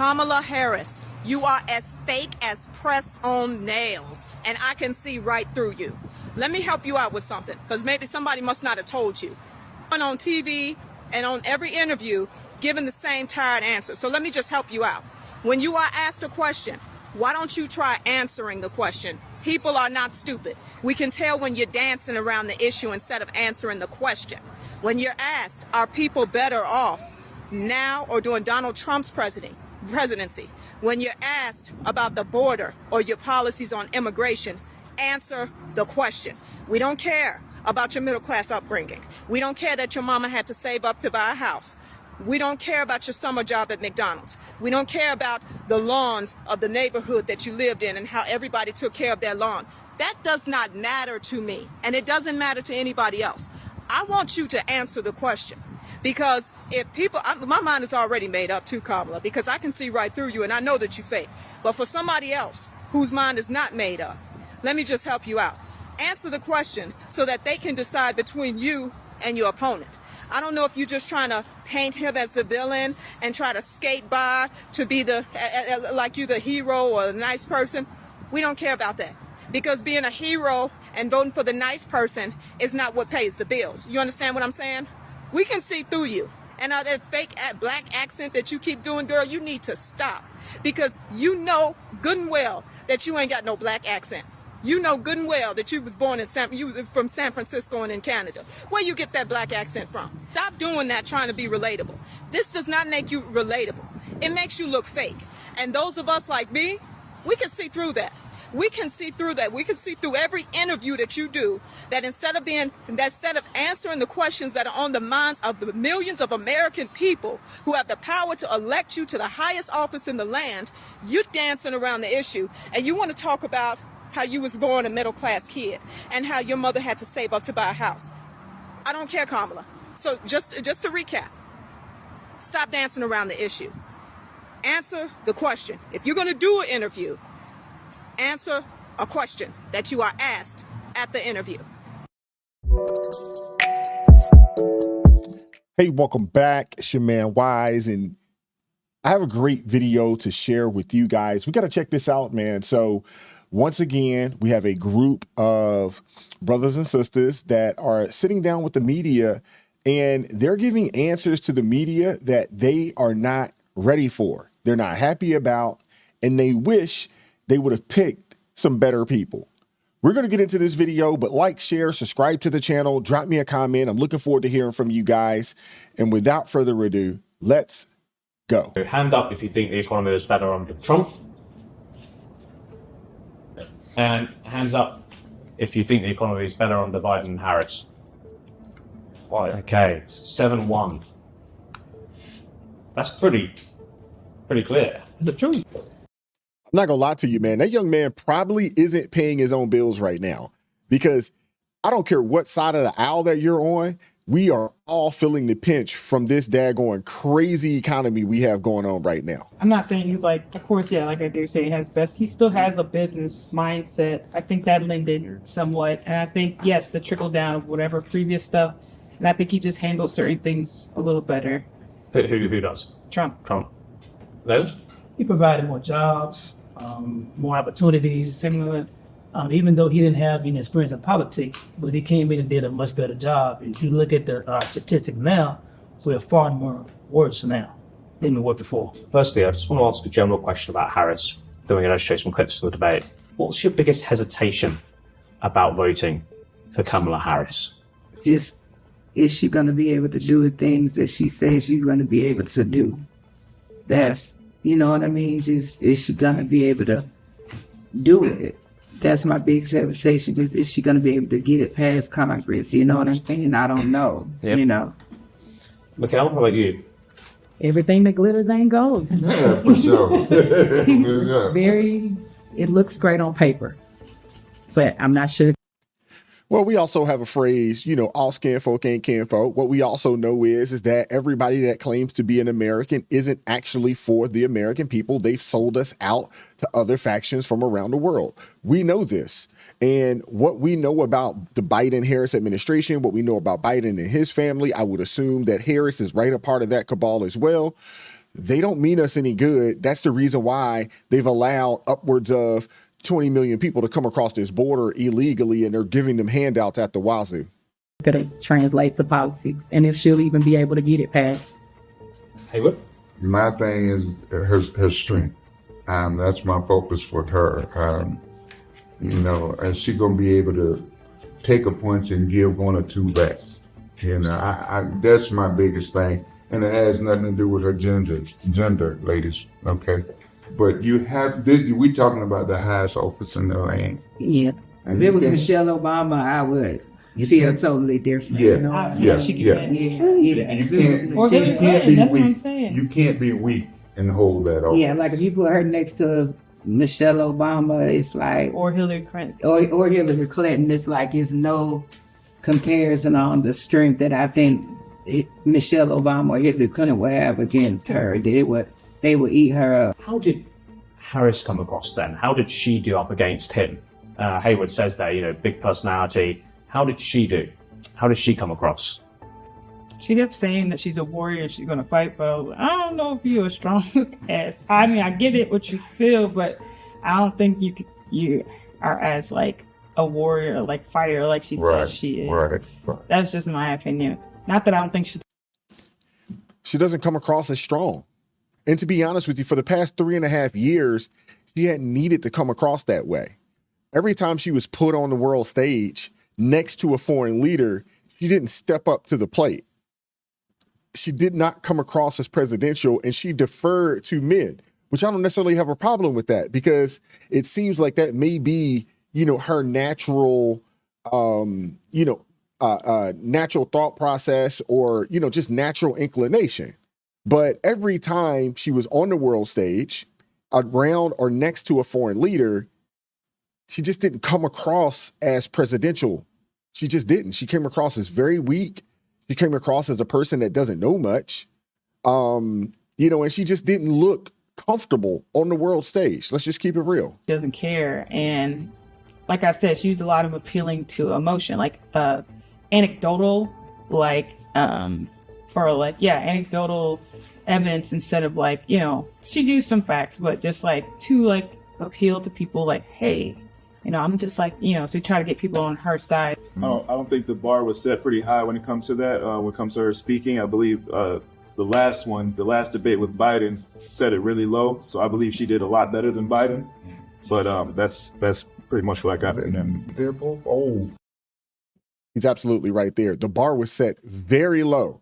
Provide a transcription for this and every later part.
Kamala Harris, you are as fake as press-on nails, and I can see right through you. Let me help you out with something, because maybe somebody must not have told you. On TV and on every interview, giving the same tired answer. So let me just help you out. When you are asked a question, why don't you try answering the question? People are not stupid. We can tell when you're dancing around the issue instead of answering the question. When you're asked, are people better off now or during Donald Trump's presidency? When you're asked about the border or your policies on immigration, answer the question. We don't care about your middle class upbringing. We don't care that your mama had to save up to buy a house. We don't care about your summer job at McDonald's. We don't care about the lawns of the neighborhood that you lived in and how everybody took care of their lawn. That does not matter to me, and it doesn't matter to anybody else. I want you to answer the question. Because if people, my mind is already made up too, Kamala, because I can see right through you and I know that you fake. But for somebody else whose mind is not made up, let me just help you out. Answer the question so that they can decide between you and your opponent. I don't know if you're just trying to paint him as the villain and try to skate by to be like you the hero or a nice person. We don't care about that. Because being a hero and voting for the nice person is not what pays the bills. You understand what I'm saying? We can see through you. And that fake black accent that you keep doing, girl, you need to stop. Because you know good and well that you ain't got no black accent. You know good and well that you was born in from San Francisco and in Canada. Where you get that black accent from? Stop doing that trying to be relatable. This does not make you relatable. It makes you look fake. And those of us like me, we can see through that. We can see through that. We can see through every interview that you do, that instead of answering the questions that are on the minds of the millions of American people who have the power to elect you to the highest office in the land, you're dancing around the issue. And you want to talk about how you was born a middle-class kid and how your mother had to save up to buy a house. I don't care, Kamala. So just to recap, stop dancing around the issue. Answer the question. If you're going to do an interview, answer a question that you are asked at the interview. Hey, welcome back. It's your man Wise, and I have a great video to share with you guys. We got to check this out, man. So once again, we have a group of brothers and sisters that are sitting down with the media, and they're giving answers to the media that they are not ready for. They're not happy about, and they wish they would have picked some better people. We're going to get into this video, but like, share, subscribe to the channel, drop me a comment. I'm looking forward to hearing from you guys. And without further ado, let's go. Hand up if you think the economy is better under Trump. And hands up if you think the economy is better under Biden and Harris. Right. Okay, 7-1. That's pretty clear. Is it true? I'm not gonna lie to you, man. That young man probably isn't paying his own bills right now, because I don't care what side of the aisle that you're on. We are all feeling the pinch from this daggone crazy economy we have going on right now. I'm not saying he's like, of course, yeah, like I do say, he still has a business mindset. I think that lended somewhat. And I think, yes, the trickle down of whatever previous stuff. And I think he just handles certain things a little better. Who does? Trump. Les? He provided more jobs, more opportunities, similar. Even though he didn't have any experience in politics, but he came in and did a much better job. If you look at the statistics now, we're far more worse now than we were before. Firstly, I just want to ask a general question about Harris, then we're going to show some clips of the debate. What's your biggest hesitation about voting for Kamala Harris? Just, is she going to be able to do the things that she says she's going to be able to do? That's, you know what I mean? Just, is she going to be able to do it? That's my big hesitation. Is she going to be able to get it past Congress? You know what I'm saying? I don't know. Yep. You know. Mikhail, how about you? Everything that glitters ain't gold. Yeah, for sure. It looks great on paper, but I'm not sure. Well, we also have a phrase, you know, all skin folk ain't kinfolk. What we also know is that everybody that claims to be an American isn't actually for the American people. They've sold us out to other factions from around the world. We know this. And what we know about the Biden-Harris administration, what we know about Biden and his family, I would assume that Harris is right a part of that cabal as well. they don't mean us any good. That's the reason why they've allowed upwards of 20 million people to come across this border illegally, and they're giving them handouts at the wazoo. Gonna translate to politics, and if she'll even be able to get it passed. Haywood? My thing is her strength. That's my focus for her. You know, and she gonna be able to take a punch and give one or two backs. You know, that's my biggest thing, and it has nothing to do with her gender, ladies. Okay, but you have we talking about the highest office in the land. Yeah. If it was Michelle Obama, I would feel totally different. Yeah, You know? yeah. Yeah. Or Hillary Clinton, that's what I'm saying. You can't be weak and hold that off. Yeah, like if you put her next to Michelle Obama, it's like, Or Hillary Clinton. or Hillary Clinton, it's like it's no comparison on the strength that I think Michelle Obama or Hillary Clinton would have against her. They would eat her up. How did Harris come across then? How did she do up against him? Haywood says there, you know, big personality. How did she do? How did she come across? She kept saying that she's a warrior, she's gonna fight, but I don't know if you're as strong as. I mean, I get it what you feel, but I don't think you are as like a warrior, like fighter, like she says she is. Right. That's just my opinion. Not that I don't think She doesn't come across as strong. And to be honest with you, for the past 3.5 years, she hadn't needed to come across that way. Every time she was put on the world stage next to a foreign leader, she didn't step up to the plate. She did not come across as presidential, and she deferred to men, which I don't necessarily have a problem with that, because it seems like that may be, you know, her natural, natural thought process, or, you know, just natural inclination. But every time she was on the world stage, around or next to a foreign leader, she just didn't come across as presidential. She just didn't. She came across as very weak. She came across as a person that doesn't know much, and she just didn't look comfortable on the world stage. Let's just keep it real. doesn't care. And like I said, she used a lot of appealing to emotion, like anecdotal, anecdotal evidence instead of she used some facts, but just to appeal to people hey, I'm just to try to get people on her side. I don't think the bar was set pretty high when it comes to that. When it comes to her speaking, I believe the last debate with Biden set it really low. So I believe she did a lot better than Biden. But that's pretty much what I got from them. They're both old. He's absolutely right there. The bar was set very low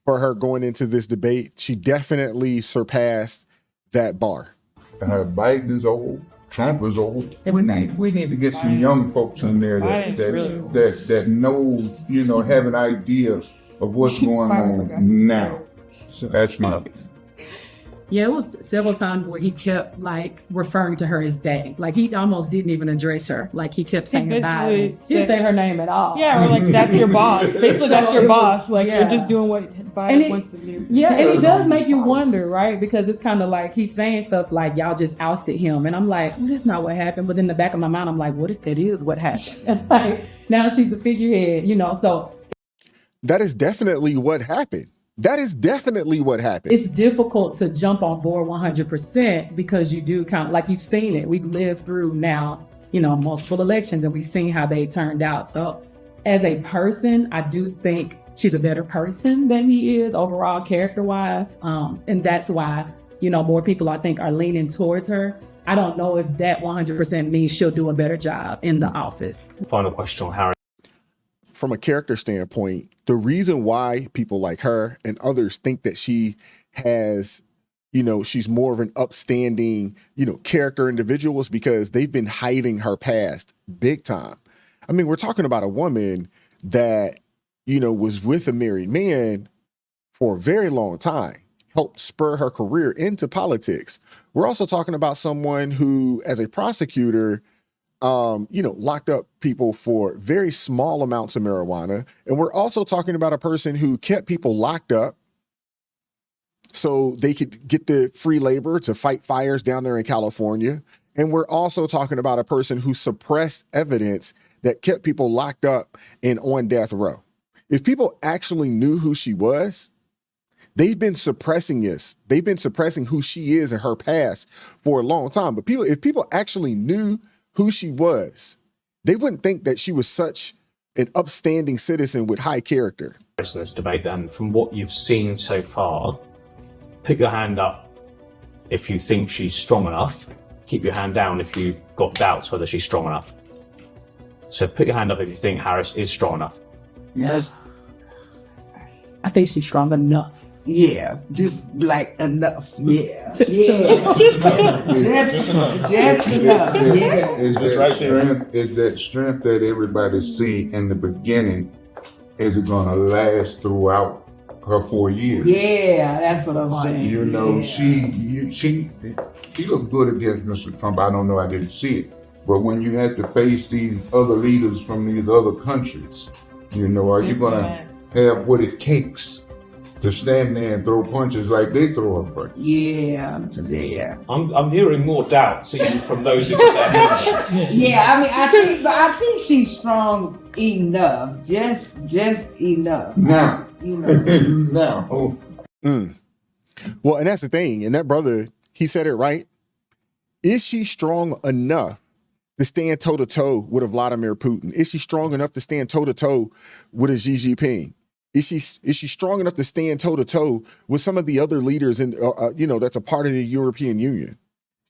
for her going into this debate. She definitely surpassed that bar. Biden is old. Trump is old. We need to get some young folks in there that knows, have an idea of what's going on now. So that's my. Yeah, it was several times where he kept referring to her as they. He almost didn't even address her. He kept saying Biden. He didn't say her name at all. Yeah, or that's your boss. Basically, that's your boss. You're just doing what Biden wants to do. Yeah, and it does make you wonder, right? Because it's kind of he's saying stuff y'all just ousted him, and I'm like, well, that's not what happened. But in the back of my mind, I'm like, what if that is what happened? And now she's the figurehead, so. That is definitely what happened. That is definitely what happened. It's difficult to jump on board 100% because you do kind of, you've seen it. We've lived through now, multiple elections, and we've seen how they turned out. So as a person, I do think she's a better person than he is overall character-wise. And that's why, more people I think are leaning towards her. I don't know if that 100% means she'll do a better job in the office. Final question on Harry. From a character standpoint, the reason why people like her and others think that she has, she's more of an upstanding, character individual is because they've been hiding her past big time. I mean, we're talking about a woman that, was with a married man for a very long time, helped spur her career into politics. We're also talking about someone who, as a prosecutor, locked up people for very small amounts of marijuana. And we're also talking about a person who kept people locked up so they could get the free labor to fight fires down there in California. And we're also talking about a person who suppressed evidence that kept people locked up and on death row. If people actually knew who she was, They've been suppressing this. They've been suppressing who she is and her past for a long time. But if people actually knew who she was, they wouldn't think that she was such an upstanding citizen with high character. In this debate, then, from what you've seen so far, put your hand up if you think she's strong enough. Keep your hand down if you've got doubts whether she's strong enough. So put your hand up if you think Harris is strong enough. Yes. I think she's strong enough. Yeah, just like enough. Yeah, yeah. just enough. Yeah. It's that strength. It's that strength that everybody see in the beginning. Is it gonna last throughout her 4 years? Yeah, that's what I'm So, saying. you know, Yeah. she looked good against Mr. Trump. I don't know. I didn't see it. But when you have to face these other leaders from these other countries, you know, are you gonna have what it takes to stand there and throw punches like they throw a punch? Yeah, yeah. I'm hearing more doubts even from those who got their hands. Yeah, I mean, I think she's strong enough, just enough. Now, You know. now, Well, and that's the thing. And that brother, he said it right. Is she strong enough to stand toe to toe with a Vladimir Putin? Is she strong enough to stand toe to toe with a Xi Jinping? Is she strong enough to stand toe to toe with some of the other leaders in, you know, that's a part of the European Union?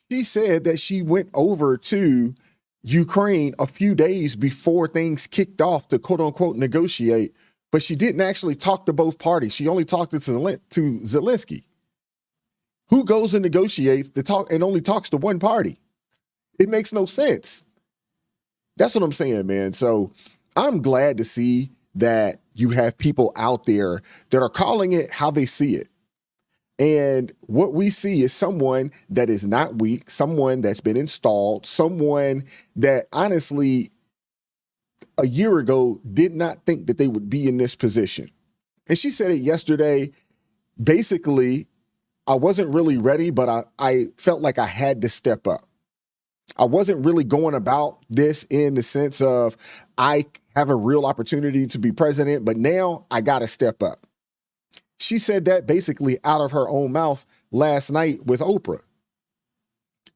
She said that she went over to Ukraine a few days before things kicked off to quote unquote negotiate, but she didn't actually talk to both parties. She only talked to Zelensky. Who goes and negotiates to talk and only talks to one party? It makes no sense. That's what I'm saying, man. So I'm glad to see that you have people out there that are calling it how they see it. And what we see is someone that is not weak, someone that's been installed, someone that honestly a year ago did not think that they would be in this position. And she said it yesterday. Basically, I wasn't really ready, but I felt like I had to step up. I wasn't really going about this in the sense of I have a real opportunity to be president, but now I got to step up. She said that basically out of her own mouth last night with Oprah.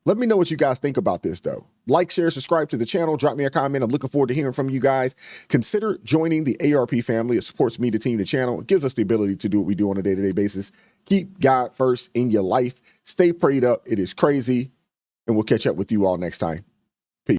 Let me know what you guys think about this, though. Like, share, subscribe to the channel. Drop me a comment. I'm looking forward to hearing from you guys. Consider joining the ARP family. It supports me, the team, the channel. It gives us the ability to do what we do on a day-to-day basis. Keep God first in your life. Stay prayed up. It is crazy. And we'll catch up with you all next time.